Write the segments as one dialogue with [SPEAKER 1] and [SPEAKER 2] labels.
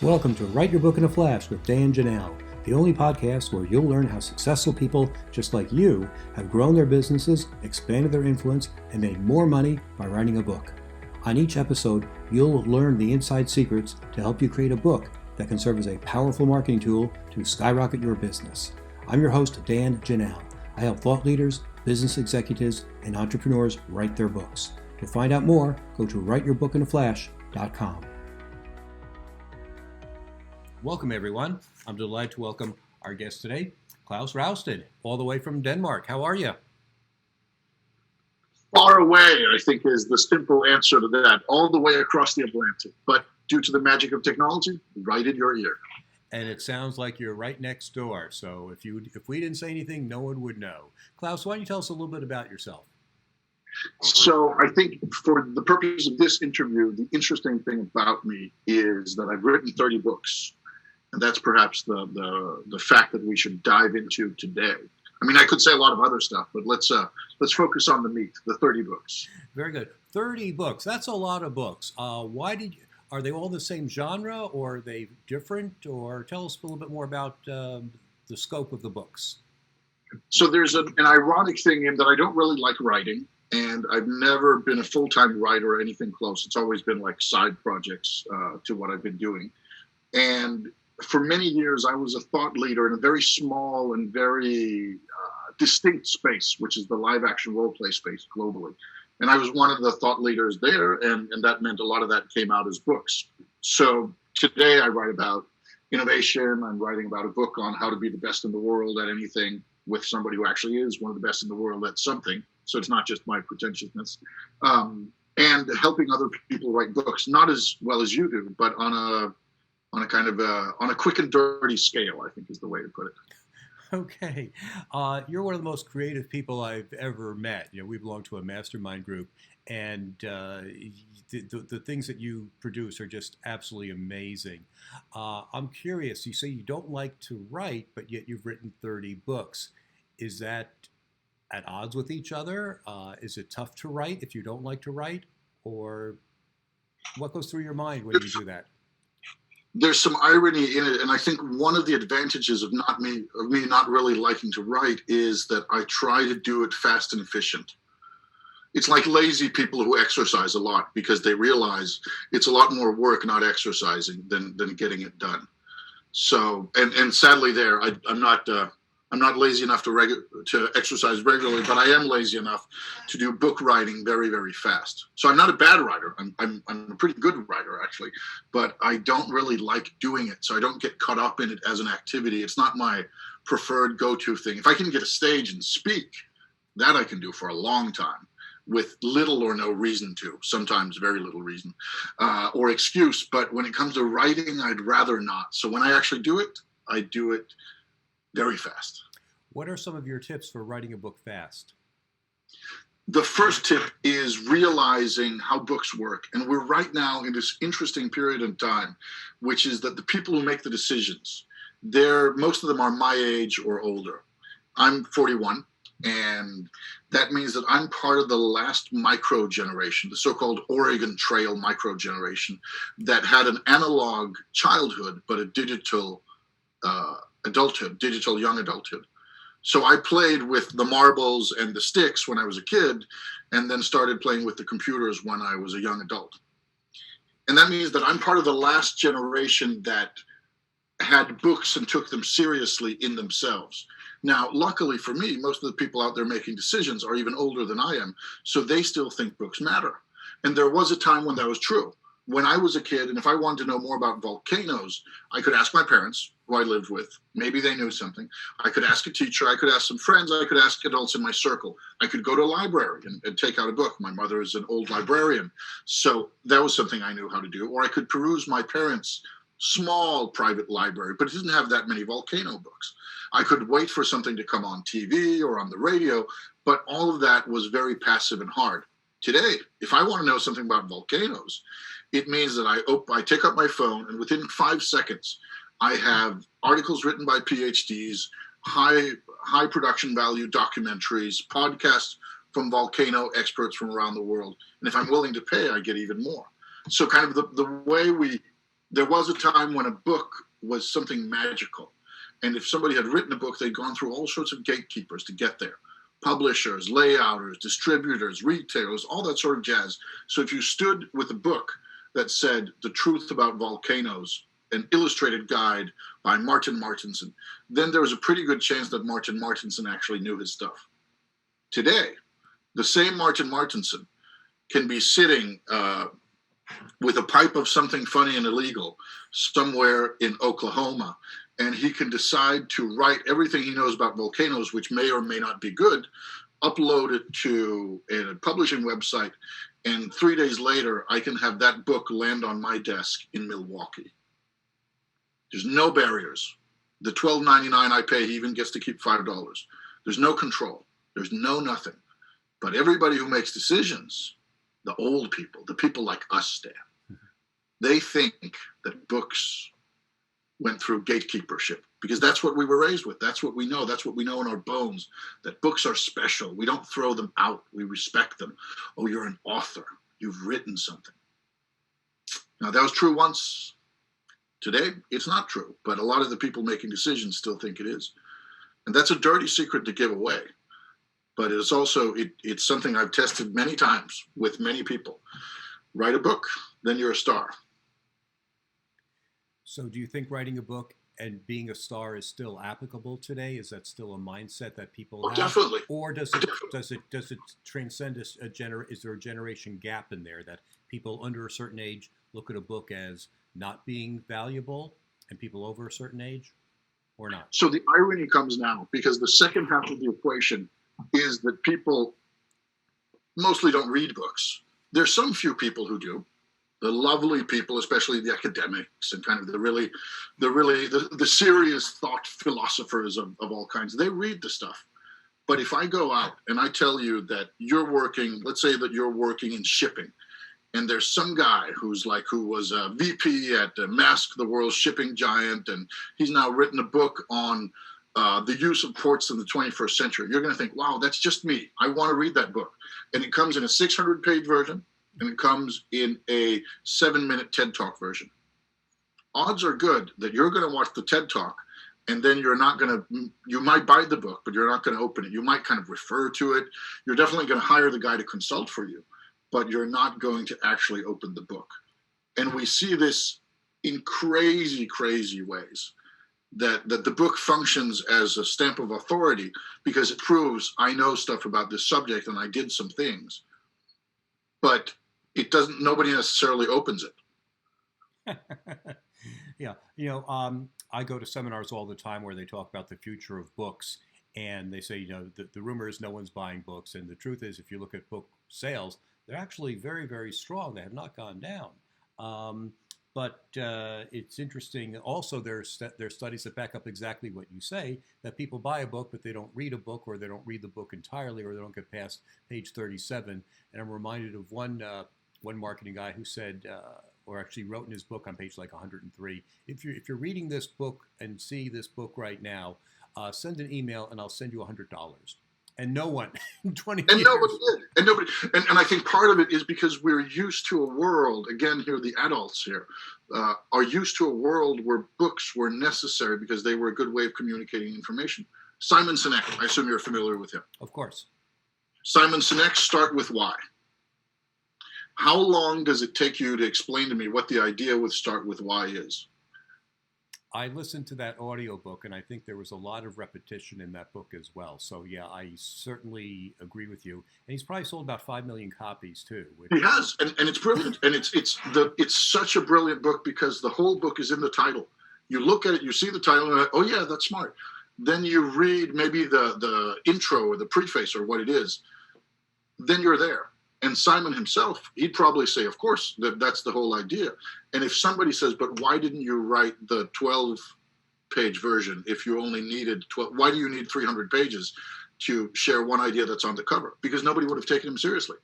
[SPEAKER 1] Welcome to Write Your Book in a Flash with Dan Janal, the only podcast where you'll learn how successful people just like you have grown their businesses, expanded their influence, and made more money by writing a book. On each episode, you'll learn the inside secrets to help you create a book that can serve as a powerful marketing tool to skyrocket your business. I'm your host, Dan Janal. I help thought leaders, business executives, and entrepreneurs write their books. To find out more, go to writeyourbookinaflash.com. Welcome, everyone. I'm delighted to welcome our guest today, Claus Raasted, all the way from Denmark. How are you?
[SPEAKER 2] Far away, I think, is the simple answer to that. All the way across the Atlantic. But due to the magic of technology, right in your ear.
[SPEAKER 1] And it sounds like you're right next door. So if we didn't say anything, no one would know. Claus, why don't you tell us a little bit about yourself?
[SPEAKER 2] So I think for the purpose of this interview, the interesting thing about me is that I've written 30 books. And that's perhaps the fact that we should dive into today. I mean, I could say a lot of other stuff, but let's focus on the meat, the 30 books.
[SPEAKER 1] Very good. 30 books. That's a lot of books. Are they all the same genre, or are they different? Or tell us a little bit more about the scope of the books.
[SPEAKER 2] So there's an ironic thing in that I don't really like writing, and I've never been a full-time writer or anything close. It's always been like side projects to what I've been doing. And for many years, I was a thought leader in a very small and very distinct space, which is the live action role play space globally. And I was one of the thought leaders there, and that meant a lot of that came out as books. So today I write about innovation. I'm writing about a book on how to be the best in the world at anything with somebody who actually is one of the best in the world at something. So it's not just my pretentiousness. And helping other people write books, not as well as you do, but on a quick and dirty scale, I think is the way to put it.
[SPEAKER 1] Okay. You're one of the most creative people I've ever met. You know, we belong to a mastermind group, and the things that you produce are just absolutely amazing. I'm curious, you say you don't like to write, but yet you've written 30 books. Is that at odds with each other? Is it tough to write if you don't like to write? Or what goes through your mind when you do that?
[SPEAKER 2] There's some irony in it, and I think one of the advantages of me not really liking to write is that I try to do it fast and efficient. It's like lazy people who exercise a lot because they realize it's a lot more work not exercising than getting it done. So, and sadly, I'm not lazy enough to exercise regularly, but I am lazy enough to do book writing very, very fast. So I'm not a bad writer. I'm a pretty good writer, actually, but I don't really like doing it. So I don't get caught up in it as an activity. It's not my preferred go-to thing. If I can get a stage and speak, that I can do for a long time with little or no reason to, sometimes very little reason or excuse. But when it comes to writing, I'd rather not. So when I actually do it, I do it very fast.
[SPEAKER 1] What are some of your tips for writing a book fast?
[SPEAKER 2] The first tip is realizing how books work. And we're right now in this interesting period of time, which is that the people who make the decisions, most of them are my age or older. I'm 41, and that means that I'm part of the last micro generation, the so-called Oregon Trail micro generation, that had an analog childhood, but a digital adulthood, digital young adulthood. So I played with the marbles and the sticks when I was a kid, and then started playing with the computers when I was a young adult. And that means that I'm part of the last generation that had books and took them seriously in themselves. Now, luckily for me, most of the people out there making decisions are even older than I am, so they still think books matter. And there was a time when that was true. When I was a kid, and if I wanted to know more about volcanoes, I could ask my parents, who I lived with. Maybe they knew something. I could ask a teacher. I could ask some friends. I could ask adults in my circle. I could go to a library and take out a book. My mother is an old librarian, so that was something I knew how to do. Or I could peruse my parents' small private library, but it didn't have that many volcano books. I could wait for something to come on TV or on the radio, but all of that was very passive and hard. Today, if I want to know something about volcanoes, it means that I take up my phone, and within 5 seconds, I have articles written by PhDs, high production value documentaries, podcasts from volcano experts from around the world. And if I'm willing to pay, I get even more. So kind of the way we There was a time when a book was something magical. And if somebody had written a book, they'd gone through all sorts of gatekeepers to get there. Publishers, layouters, distributors, retailers, all that sort of jazz. So if you stood with a book that said The Truth About Volcanoes, an illustrated guide by Martin Martinson, then there was a pretty good chance that Martin Martinson actually knew his stuff. Today, the same Martin Martinson can be sitting with a pipe of something funny and illegal somewhere in Oklahoma, and he can decide to write everything he knows about volcanoes, which may or may not be good, upload it to a publishing website, and 3 days later, I can have that book land on my desk in Milwaukee. There's no barriers. The $12.99 I pay, he even gets to keep $5. There's no control. There's no nothing. But everybody who makes decisions, the old people, the people like us, Stan, they think that books went through gatekeepership because that's what we were raised with. That's what we know. That's what we know in our bones, that books are special. We don't throw them out. We respect them. Oh, you're an author. You've written something. Now, that was true once. Today, it's not true, but a lot of the people making decisions still think it is. And that's a dirty secret to give away. But it's also, it's something I've tested many times with many people. Write a book, then you're a star.
[SPEAKER 1] So do you think writing a book and being a star is still applicable today? Is that still a mindset that people have?
[SPEAKER 2] Definitely.
[SPEAKER 1] Or does it transcend is there a generation gap in there that people under a certain age look at a book as not being valuable and people over a certain age, or not?
[SPEAKER 2] So the irony comes now, because the second half of the equation is that people mostly don't read books. There's some few people who do. The lovely people, especially the academics and kind of the serious thought philosophers of all kinds, they read the stuff. But if I go out and I tell you that you're working, let's say that you're working in shipping, and there's some guy who was a VP at Maersk, the world's shipping giant, and he's now written a book on the use of ports in the 21st century. You're going to think, wow, that's just me. I want to read that book. And it comes in a 600-page version, and it comes in a 7-minute TED Talk version. Odds are good that you're going to watch the TED Talk, and then you might buy the book, but you're not going to open it. You might kind of refer to it. You're definitely going to hire the guy to consult for you, but you're not going to actually open the book. And we see this in crazy, crazy ways, that the book functions as a stamp of authority because it proves I know stuff about this subject and I did some things, but it doesn't, nobody necessarily opens it.
[SPEAKER 1] Yeah. I go to seminars all the time where they talk about the future of books, and they say, the rumor is no one's buying books. And the truth is, if you look at book sales, they're actually very, very strong. They have not gone down. But it's interesting. Also, there's studies that back up exactly what you say, that people buy a book, but they don't read a book, or they don't read the book entirely, or they don't get past page 37. And I'm reminded of one marketing guy who said, or actually wrote in his book on page like 103, if you're reading this book and see this book right now, send an email and I'll send you $100. And no one in 20 years.
[SPEAKER 2] And nobody. And I think part of it is because we're used to a world, again, here, the adults here, are used to a world where books were necessary because they were a good way of communicating information. Simon Sinek, I assume you're familiar with him.
[SPEAKER 1] Of course.
[SPEAKER 2] Simon Sinek, Start With Why. How long does it take you to explain to me what the idea with Start With Why is?
[SPEAKER 1] I listened to that audiobook, and I think there was a lot of repetition in that book as well. So, yeah, I certainly agree with you. And he's probably sold about 5 million copies, too.
[SPEAKER 2] He has, and it's brilliant. And it's such a brilliant book because the whole book is in the title. You look at it, you see the title, and you're like, oh, yeah, that's smart. Then you read maybe the intro or the preface or what it is. Then you're there. And Simon himself, he'd probably say, of course, that's the whole idea. And if somebody says, but why didn't you write the 12-page version if you only needed 12? Why do you need 300 pages to share one idea that's on the cover? Because nobody would have taken him seriously.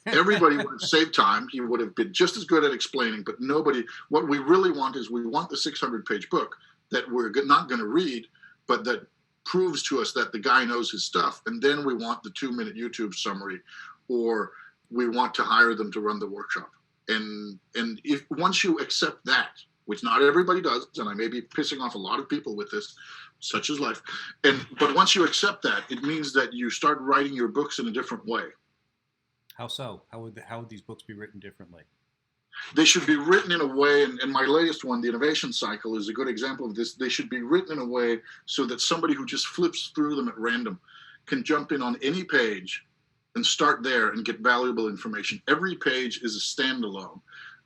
[SPEAKER 2] Everybody would have saved time. He would have been just as good at explaining, but nobody. What we really want is we want the 600-page book that we're not going to read, but that proves to us that the guy knows his stuff. And then we want the 2-minute YouTube summary, or we want to hire them to run the workshop. And if once you accept that, which not everybody does, and I may be pissing off a lot of people with this, such is life. But once you accept that, it means that you start writing your books in a different way.
[SPEAKER 1] How so? How would these books be written differently?
[SPEAKER 2] They should be written in a way, and my latest one, The Innovation Cycle, is a good example of this. They should be written in a way so that somebody who just flips through them at random can jump in on any page and start there and get valuable information. Every page is a standalone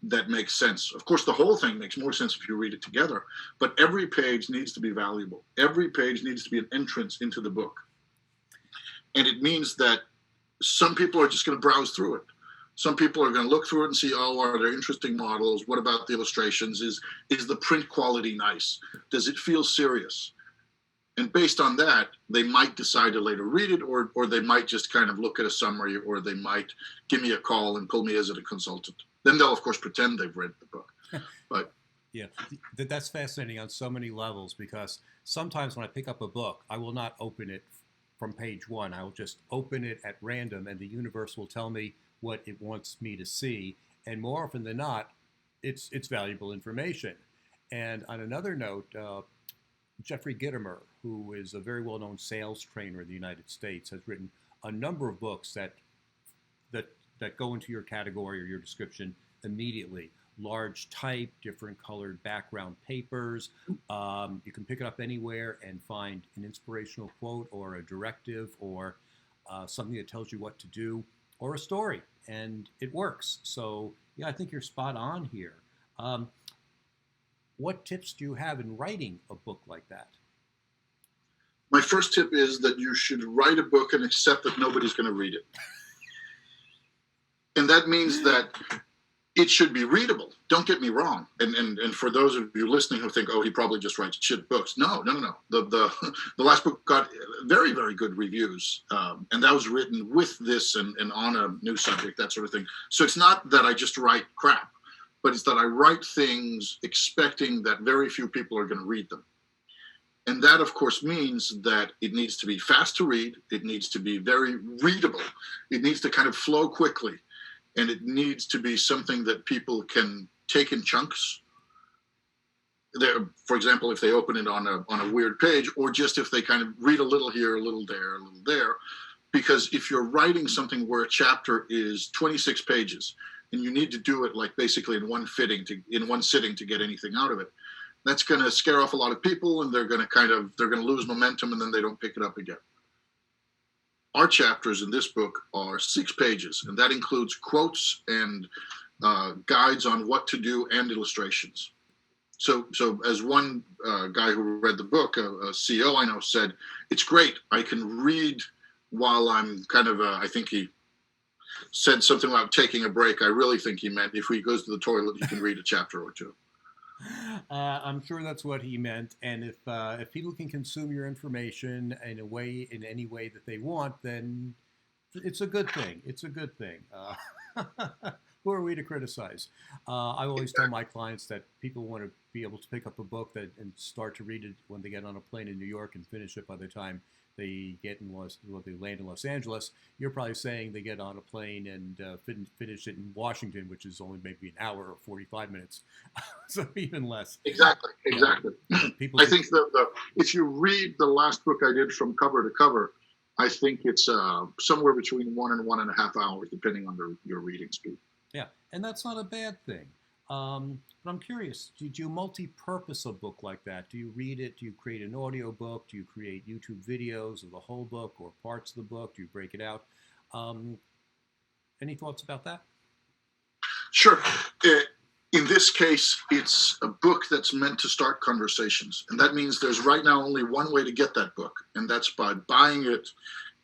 [SPEAKER 2] that makes sense. Of course, the whole thing makes more sense if you read it together, but every page needs to be valuable. Every page needs to be an entrance into the book. And it means that some people are just going to browse through it. Some people are going to look through it and see, oh, are there interesting models? What about the illustrations? Is the print quality nice? Does it feel serious? And based on that, they might decide to later read it, or they might just kind of look at a summary, or they might give me a call and pull me as a consultant. Then they'll, of course, pretend they've read the book. But
[SPEAKER 1] yeah, that's fascinating on so many levels, because sometimes when I pick up a book, I will not open it from page one. I will just open it at random, and the universe will tell me what it wants me to see. And more often than not, it's valuable information. And on another note, Jeffrey Gitomer, who is a very well-known sales trainer in the United States, has written a number of books that go into your category or your description immediately. Large type, different colored background papers. You can pick it up anywhere and find an inspirational quote or a directive or something that tells you what to do, or a story, and it works. So yeah, I think you're spot on here. What tips do you have in writing a book like that?
[SPEAKER 2] My first tip is that you should write a book and accept that nobody's going to read it. And that means that it should be readable. Don't get me wrong. And for those of you listening who think, oh, he probably just writes shit books. No. The last book got very, very good reviews. And that was written with this and on a new subject, that sort of thing. So it's not that I just write crap, but it's that I write things expecting that very few people are going to read them. And that, of course, means that it needs to be fast to read. It needs to be very readable. It needs to kind of flow quickly. And it needs to be something that people can take in chunks. For example, if they open it on a weird page, or just if they kind of read a little here, a little there, a little there. Because if you're writing something where a chapter is 26 pages, and you need to do it like basically in one sitting to get anything out of it, that's going to scare off a lot of people, and they're going to lose momentum, and then they don't pick it up again. Our chapters in this book are 6 pages, and that includes quotes and guides on what to do and illustrations. So as one guy who read the book, a CEO I know, said, it's great. I can read while I'm kind of, I think he said something about taking a break. I really think he meant if he goes to the toilet, he can read a chapter or two.
[SPEAKER 1] I'm sure that's what he meant. And if people can consume your information in any way that they want, then it's a good thing. It's a good thing. Who are we to criticize? I always tell my clients that people want to be able to pick up a book and start to read it when they get on a plane in New York and finish it by the time they land in Los Angeles. You're probably saying they get on a plane and finish it in Washington, which is only maybe an hour or 45 minutes, so even less.
[SPEAKER 2] Exactly. I think if you read the last book I did from cover to cover, I think it's somewhere between 1 and 1.5 hours, depending on your reading speed.
[SPEAKER 1] Yeah, and that's not a bad thing. But I'm curious, do you multi-purpose a book like that? Do you read it? Do you create an audio book? Do you create YouTube videos of the whole book or parts of the book? Do you break it out? Any thoughts about that?
[SPEAKER 2] Sure. In this case, it's a book that's meant to start conversations. And that means there's right now only one way to get that book, and that's by buying it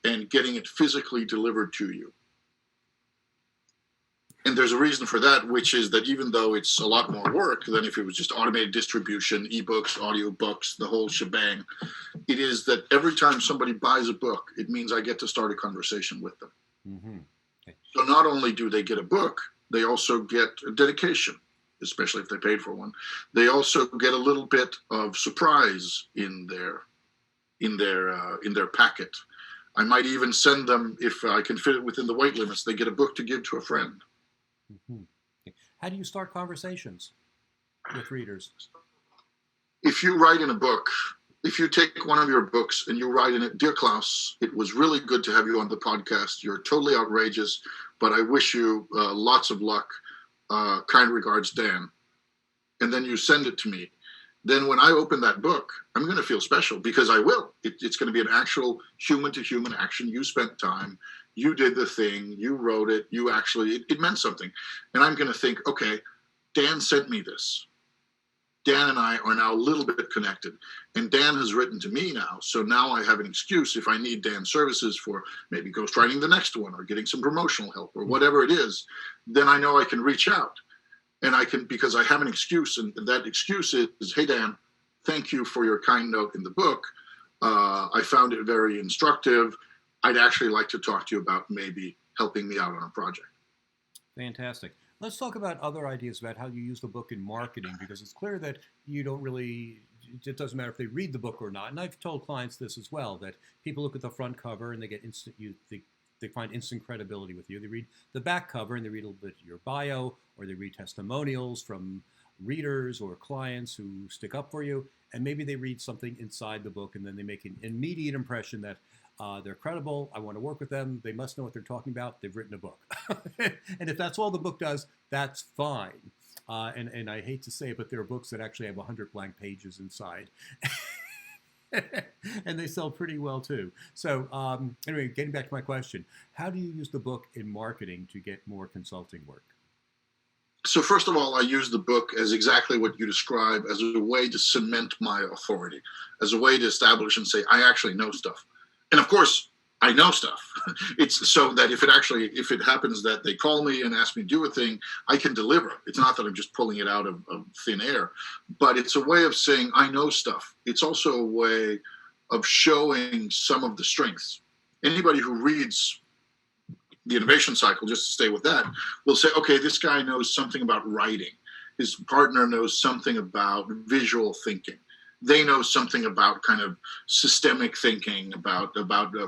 [SPEAKER 2] and getting it physically delivered to you. And there's a reason for that, which is that even though it's a lot more work than if it was just automated distribution, ebooks, audiobooks, the whole shebang, it is that every time somebody buys a book, it means I get to start a conversation with them. Mm-hmm. Okay. So not only do they get a book, they also get a dedication, especially if they paid for one. They also get a little bit of surprise in their packet. I might even send them, if I can fit it within the weight limits, they get a book to give to a friend.
[SPEAKER 1] Mm-hmm. How do you start conversations with readers?
[SPEAKER 2] If you write in a book, if you take one of your books and you write in it, "Dear Klaus, it was really good to have you on the podcast. You're totally outrageous, but I wish you lots of luck. Kind regards, Dan." And then you send it to me. Then when I open that book, I'm going to feel special because I will. It's going to be an actual human-to-human action. You spent time. You did the thing. You wrote it. You actually, it meant something. And I'm going to think, okay, Dan sent me this. Dan and I are now a little bit connected. And Dan has written to me now. So now I have an excuse if I need Dan's services for maybe ghostwriting the next one or getting some promotional help or whatever it is, then I know I can reach out. And I can, because I have an excuse, and that excuse is, "Hey, Dan, thank you for your kind note in the book. I found it very instructive. I'd actually like to talk to you about maybe helping me out on a project."
[SPEAKER 1] Fantastic. Let's talk about other ideas about how you use the book in marketing, because it's clear that you don't really, it doesn't matter if they read the book or not. And I've told clients this as well, that people look at the front cover and they get they find instant credibility with you. They read the back cover and they read a little bit of your bio, or they read testimonials from readers or clients who stick up for you. And maybe they read something inside the book and then they make an immediate impression that they're credible. I want to work with them. They must know what they're talking about. They've written a book. And if that's all the book does, that's fine. And I hate to say it, but there are books that actually have 100 blank pages inside. And they sell pretty well too. So anyway, getting back to my question, how do you use the book in marketing to get more consulting work?
[SPEAKER 2] So first of all, I use the book as exactly what you describe, as a way to cement my authority, as a way to establish and say, I actually know stuff. And of course, I know stuff. It's so that if it happens that they call me and ask me to do a thing, I can deliver. It's not that I'm just pulling it out of thin air, but it's a way of saying I know stuff. It's also a way of showing some of the strengths. Anybody who reads the innovation cycle, just to stay with that, will say, okay, this guy knows something about writing. His partner knows something about visual thinking. They know something about kind of systemic thinking, about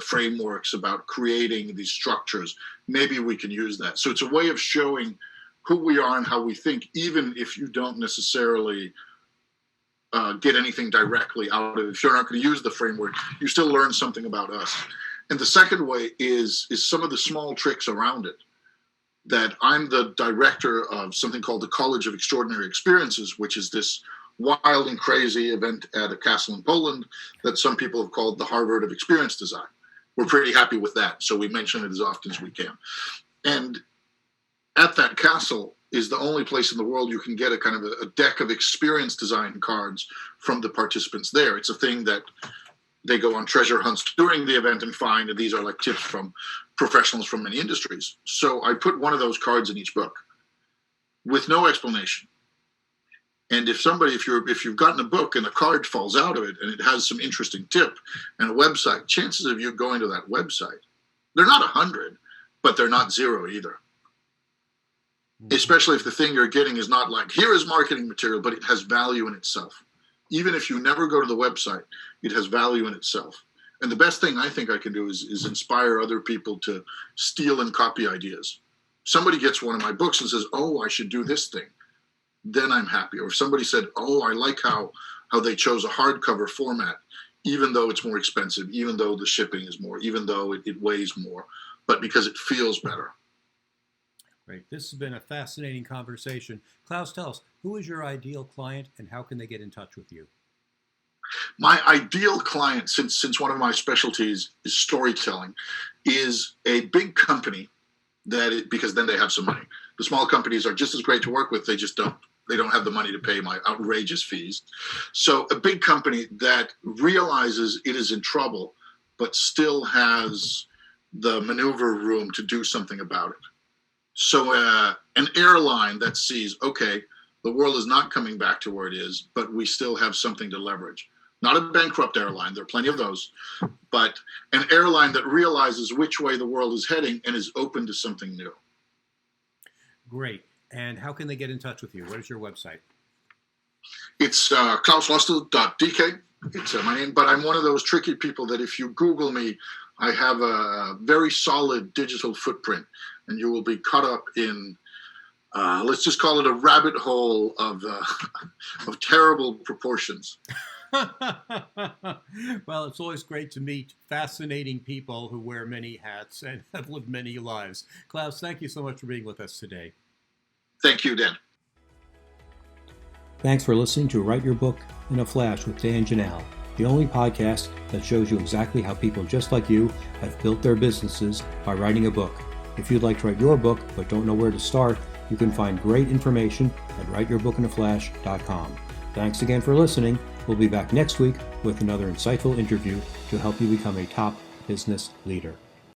[SPEAKER 2] frameworks, about creating these structures. Maybe we can use that. So it's a way of showing who we are and how we think, even if you don't necessarily get anything directly out of it. If you're not going to use the framework, you still learn something about us. And the second way is some of the small tricks around it. That I'm the director of something called the College of Extraordinary Experiences, which is this wild and crazy event at a castle in Poland that some people have called the Harvard of Experience Design. We're pretty happy with that, so we mention it as often as we can. And at that castle is the only place in the world you can get a kind of a deck of experience design cards from the participants there. It's a thing that they go on treasure hunts during the event and find, and these are like tips from professionals from many industries. So I put one of those cards in each book with no explanation. And if you've gotten a book and a card falls out of it and it has some interesting tip and a website, chances of you going to that website, they're not 100, but they're not 0 either. Mm-hmm. Especially if the thing you're getting is not like, here is marketing material, but it has value in itself. Even if you never go to the website, it has value in itself. And the best thing I think I can do is inspire other people to steal and copy ideas. Somebody gets one of my books and says, oh, I should do this thing. Then I'm happy. Or if somebody said, oh, I like how they chose a hardcover format, even though it's more expensive, even though the shipping is more, even though it weighs more, but because it feels better.
[SPEAKER 1] Great. This has been a fascinating conversation. Klaus, tell us, who is your ideal client and how can they get in touch with you?
[SPEAKER 2] My ideal client, since one of my specialties is storytelling, is a big company because then they have some money. The small companies are just as great to work with. They just don't have the money to pay my outrageous fees. So a big company that realizes it is in trouble, but still has the maneuver room to do something about it. So an airline that sees, okay, the world is not coming back to where it is, but we still have something to leverage. Not a bankrupt airline, there are plenty of those, but an airline that realizes which way the world is heading and is open to something new.
[SPEAKER 1] Great. And how can they get in touch with you? What is your website?
[SPEAKER 2] It's klausraasted.dk. It's my name, but I'm one of those tricky people that if you Google me, I have a very solid digital footprint, and you will be caught up in let's just call it a rabbit hole of terrible proportions.
[SPEAKER 1] Well, it's always great to meet fascinating people who wear many hats and have lived many lives. Claus, thank you so much for being with us today.
[SPEAKER 2] Thank you, Dan.
[SPEAKER 1] Thanks for listening to Write Your Book in a Flash with Dan Janal, the only podcast that shows you exactly how people just like you have built their businesses by writing a book. If you'd like to write your book but don't know where to start, you can find great information at writeyourbookinaflash.com. Thanks again for listening. We'll be back next week with another insightful interview to help you become a top business leader.